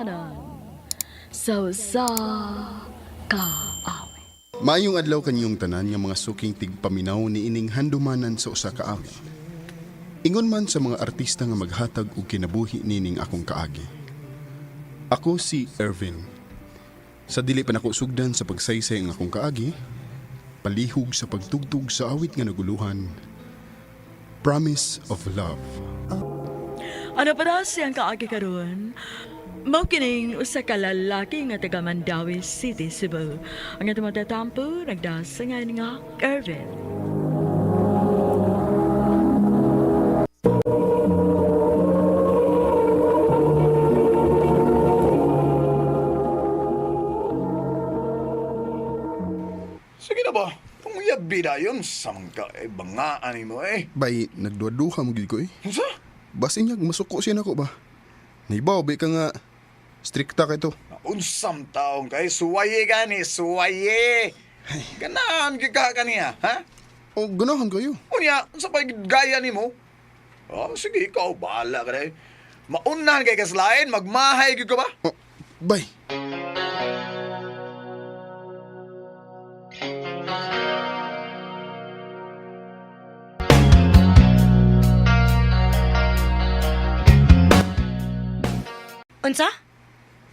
handumanan sa kaawit. Maayong adlaw kanyong tanan nga mga suking tigpaminaw ni ining handumanan sa usa ka awi. Ingon man sa mga artista nga maghatag og kinabuhi nining akong kaagi. Ako si Ervin. Sa dili pa nako sugdan sa pagsaysay ang akong kaagi, palihog sa pagtugtog sa awit nga naguluhan, Promise of Love. Ano para siyang kaagi karon? Mao kining usa ka lalaki nga taga Mandawi City, Cebu. Ang atong matatampo nagdasangan nga Ervin. Sige na ba? Pangyabi na yun sa mga bangaan mo eh. Bay, nagduwa-duha mo gid ko eh. Sa? Basin niya, masuko siya nako ba? Naibaw, bay ka nga, strikta ka ito. Unsam taong kay suwaye gani, suwaye. Ganahan ka kaniya, ha? O, ganahan kayo. Unya, sa paggaya ni mo? Oh, sige, ikaw, bahala ka na eh. Maunahan kay kaslain, magmahay ka ba? O, bay. Unsa?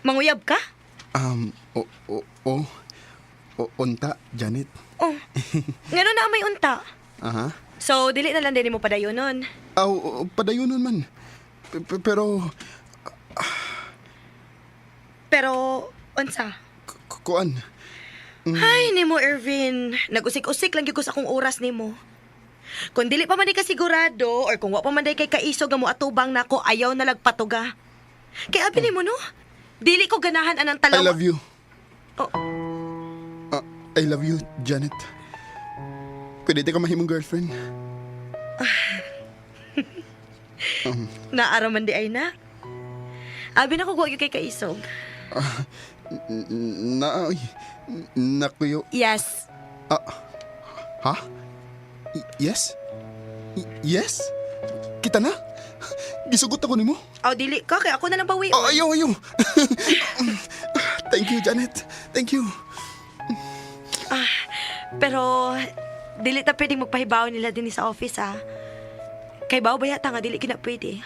Manguyab ka? Unta, Janet. Oh. Ngano na may unta? Aha. So, dili na lang din mo padayonon. Padayonon man. Pero, Pero, unsa? kuan. Ay, nimo Ervin. Nag-usik-usik lang gyud ko sa akong oras nimo. Kung dili pa man di ka sigurado or kung wa pa man di kay kaisog nga mo atubang nako, ayaw na lagpatuga. Kay abi nimo no? Dili ko ganahan anang I talaw. love you. Oh. I love you, Janet. Pwede ka mahimong girlfriend. Naaraman di ay na. Abi na ko gyud kay kaisog. Nakuyo. Yes. Ha? Yes? Yes? Kita na? Gisugot ako nimo. Aw dili ka kay ako na lang bawi. Ayaw. Thank you, Janet. Thank you. Pero, dili ta pwedeng magpahibaw nila din sa office, ha? Kay baw bayata nga, dili kina pwede.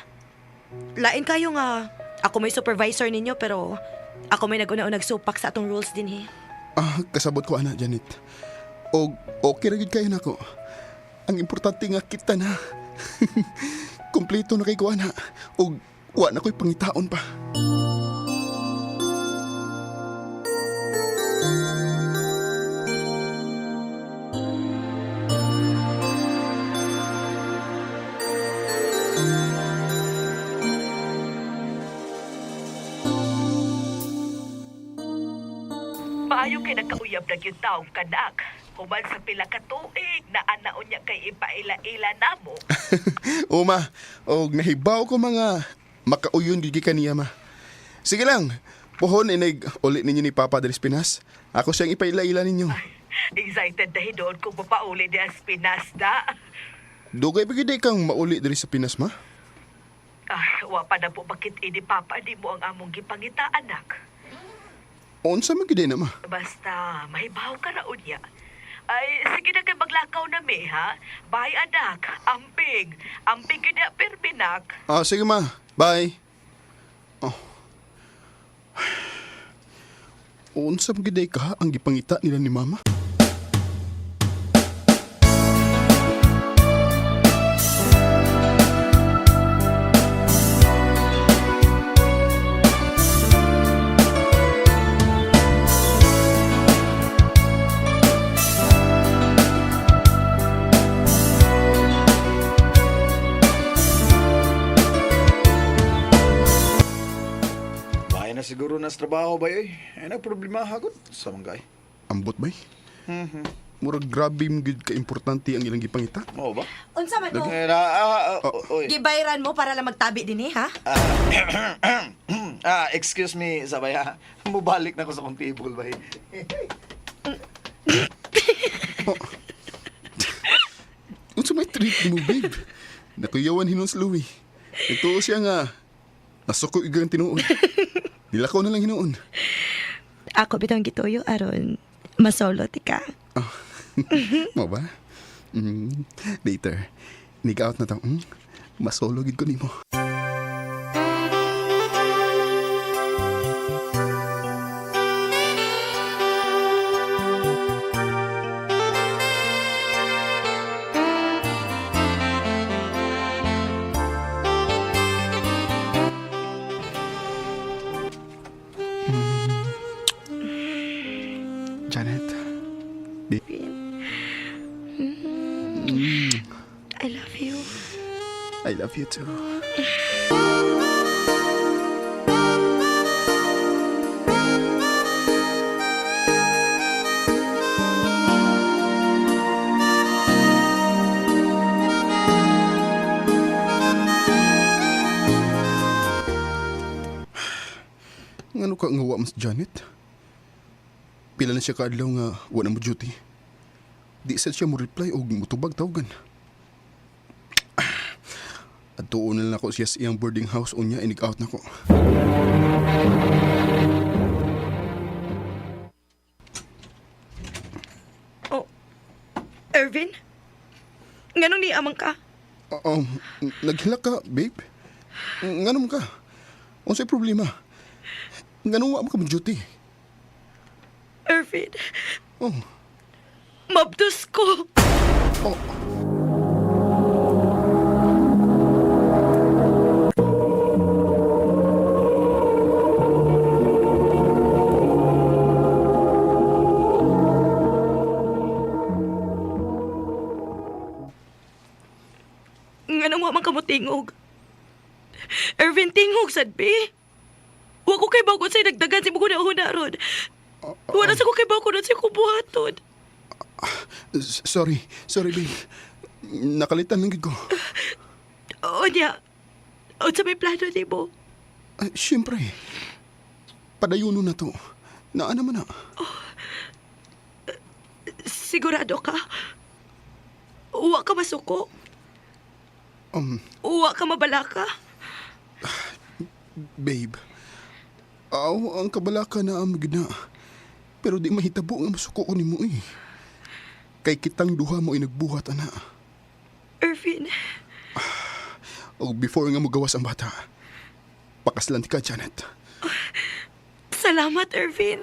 Lain kayo nga, ako may supervisor ninyo, pero ako may nag-una-unag supak sa atong rules din, eh. Kasabot ko, ana, Janet. O, okay ra gid kayo nako. Ang importante nga kita na. Kompleto na kay ko, ana. O, wa na ko'y pangitaon pa. Maayo kay nagkauyab na yung taong kanak. Human sa pila ka tuig na anaon niya kay ipaila-ila namo. Uma, og nahibaw ko mga makauyon gid kaniya ma. Sige lang, pohon inig ulit ninyo ni Papa Dres Pinas. Ako siyang ipaila-ila ninyo. Excited dahil doon kung mapauli di as Pinas da. Dugay ba gid kang mauli diri sa Pinas ma? Wa pa na po bakit ini Papa di mo ang among gipangita anak. Unsa man gid na ma? Basta mahibaw ka na unya. Ay, sige na kay maglakaw na mi, ha? Bye, anak. Amping. Amping yun na perpinak. Sige ma. Bye. Unsa man gid ka ang gipangita nila ni Mama? Bahay na siguro na sa trabaho ba eh? Ay na problema hagod sa mga Ambot bay? Murag grabe mo gid ka importante ang ilang gipangita. Oo ba? Unsa man mo? Oy. Gibayran mo para lang magtabi din, eh, ha? Excuse me, sabay ha. Mubalik na ko sa kong table ba eh? Unsa may treat mo, babe? Nakuyawan hinon si Louie. Ito siya nga. Nasuko igang tinuod. Nilakaw na lang hinuon. Ako bitong gituyo aron masolo ti ka. Mo ba? Later. Nig-out na to. Masologid ko nimo. Janet. I love you. I love you too. Ngano ka nga wa mas Janet? Pila na siya kaadlaw nga wala mo duty. Di sad siya mo reply o mutubag tawagan. At tuon na lang ako siya sa iyang boarding house o niya inig-out na ko. Oh, Ervin? Nganong ni amang ka? Naghilak ka, babe? Nganong ka? Unsay problema? Nganong wa mo ka mo duty? Ervin, Oh, mabdos ko. oh. Nganong wa man ka mo tingog? Ervin, tingog sad be. Wa ko kay bakod sa dagdagan si muguna-una ron. Wala sa ko kay bakod sa ko buhaton. Sorry, babe. Nakalitan lang gid ko. O niya, o sa may plano ni mo. Siyempre. Padayuno na to. Naa naman na. Sigurado ka? Uwa ka masuko? Uwa ka mabalaka? Babe. Aw, ang kabalaka na amig na. Pero di mahitabo nga masuko ko ni mo eh. Kay kitang duha mo inagbuhat, ana. Ervin, O before nga mo gawas ang bata, pakaslan ti ka, Janet. salamat Ervin.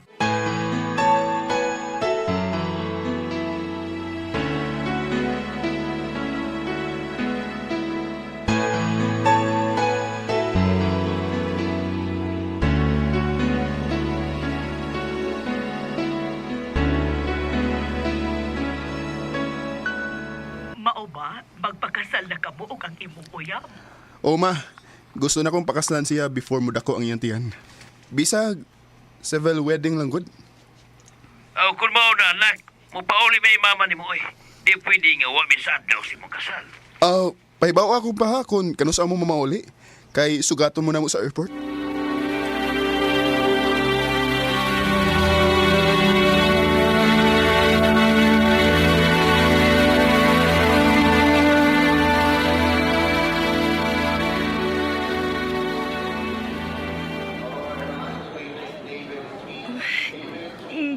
Mao ba? Magpakasal na kamo og ang imong uyab? O ma, gusto na kong pakaslan siya before mo dako ang iyang tiyan. Bisag, civil wedding lang good. Oh, kung mao na anak, mupauli may mama ni mo eh. Di pwede nga wa misad daw si mong kasal. Pahibaw ako pa ha kung kanus mo mamauli. Kay sugaton mo na mo sa airport.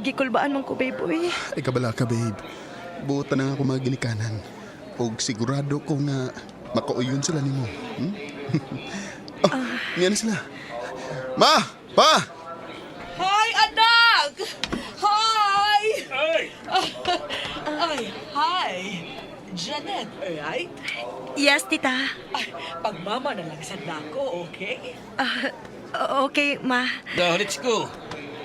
Gikulbaan man ko, babe, uy. Ay kabala ka, babe. Buta na nga ako mga ginikanan. Og sigurado ko nga makauyon sila nimo. Niyan na sila. Ma! Pa! Hi, anak! Hi! Ay, hi! Janet, right? Yes, tita. Ay, pagmama na lang sa dako, okay? Okay, ma. So, let's go.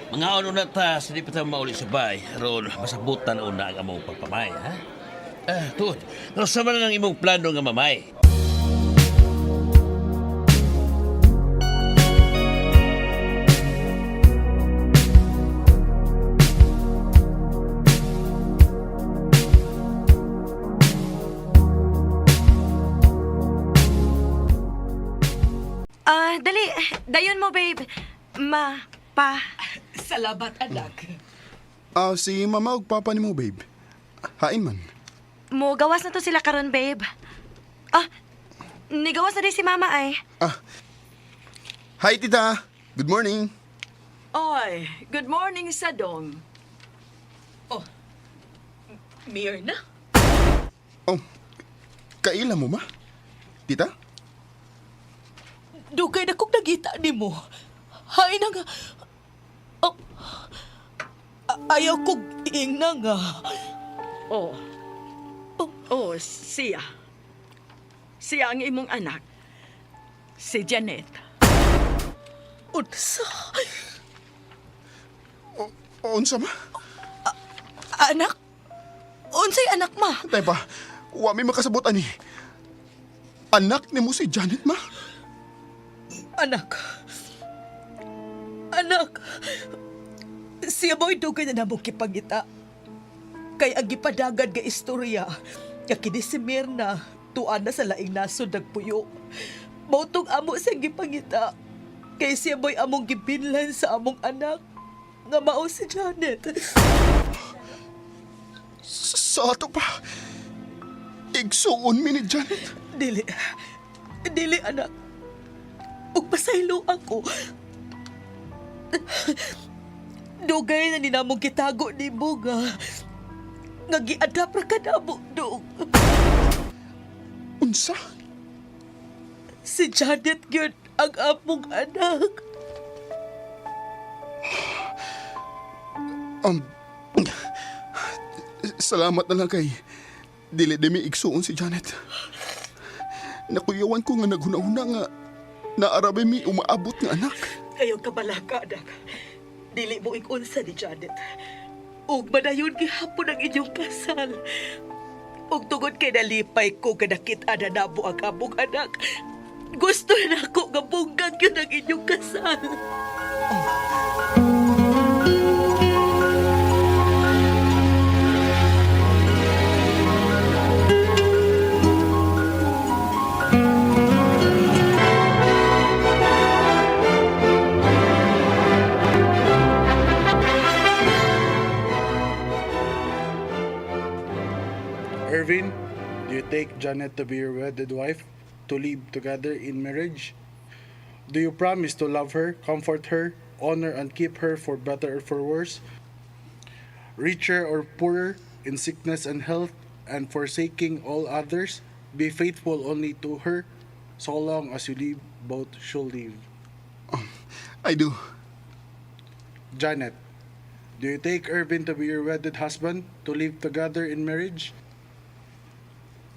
Mga ano na ta, hindi pa tayo mauli sa bay. Ron, masabutan una ang among pagpamay, ha? Tuod. Pero sama na ng imong plano nga mamay. Dali. Dayon mo, babe. Ma, pa. Salamat, anak. Si mama og papa nimo, babe. Hain man. Mo gawas na to sila karon, babe. Nigawas na rin si mama ay. Hi, tita. Good morning. Oy, good morning sa dong. Oh, Mirna? Oh, kaila mo ma? Tita? Dugay na kong nagita ni mo. Hay na nga. Oh, ayaw kong ingna nga. Oh. Oh, siya. Siya ang imong anak. Si Janet. Unsa? Unsa ma? Anak? Unsay anak ma? Tay pa, wa mi makasabot ani. Anak ni mo si Janet ma? Anak. Anak. Siya mo'y dugay na namo kipangita. Kay ang gipadagad nga istorya, nga kini si Mirna, tuan na sa laing nasod nagpuyo. Mautong amo sa gipangita. Kay siya mo'y among gibinlan sa among anak, nga mao si Janet. Sa ato pa. Igsuon mi ni Janet. Dili. Dili, anak. Ug pasaylo ako. Dugay na ninamong gitago ni mo nga giadap ra ka namo, dong. Unsa? Si Janet yun ang among anak. Salamat na lang kay dili demi igsuon si Janet. Nakuyawan ko nga naghuna-huna nga naarabi mi umaabot nga anak. Kayo kabalaka, anak. Dili mo ikunsa ni Janet. Ug madayon gihapon ang inyong kasal. Ug tungod kay nalipay ko nga nakita na nabo ang among anak, gusto na ako nga bunggag yun ang inyong kasal. Irvin, do you take Janet to be your wedded wife, to live together in marriage? Do you promise to love her, comfort her, honor and keep her for better or for worse, richer or poorer, in sickness and health, and forsaking all others, be faithful only to her, so long as you live, both shall live? I do. Janet, do you take Irvin to be your wedded husband, to live together in marriage?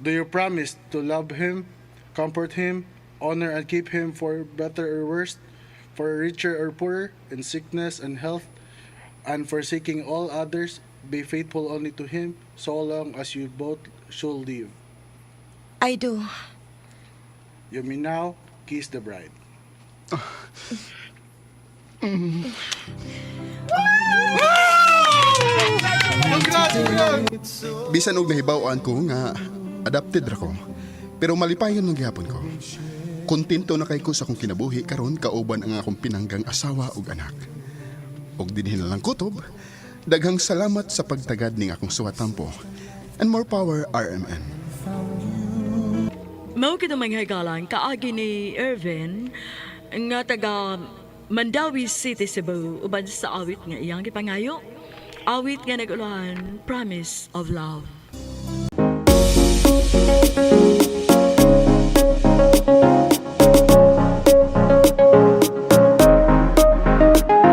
Do you promise to love him, comfort him, honor and keep him for better or worse, for richer or poorer, in sickness and health, and forsaking all others, be faithful only to him, so long as you both shall live? I do. You may now kiss the bride. Bisan og nahibaw-an ko nga adopted ra ko. Pero malipayon ng gihapon ko. Kontento na kay ko sa akong kinabuhi karon kauban ang akong pinanggang asawa ug anak. Og dinhin na lang kutob, daghang salamat sa pagtagad ning akong suwatampo. And more power, RMN. Mao kita manghagalan kaagi ni Irvin nga taga Mandawi City, Cebu, uban sa awit nga iyang gipangayo. Awit nga naguluhan, Promise of Love.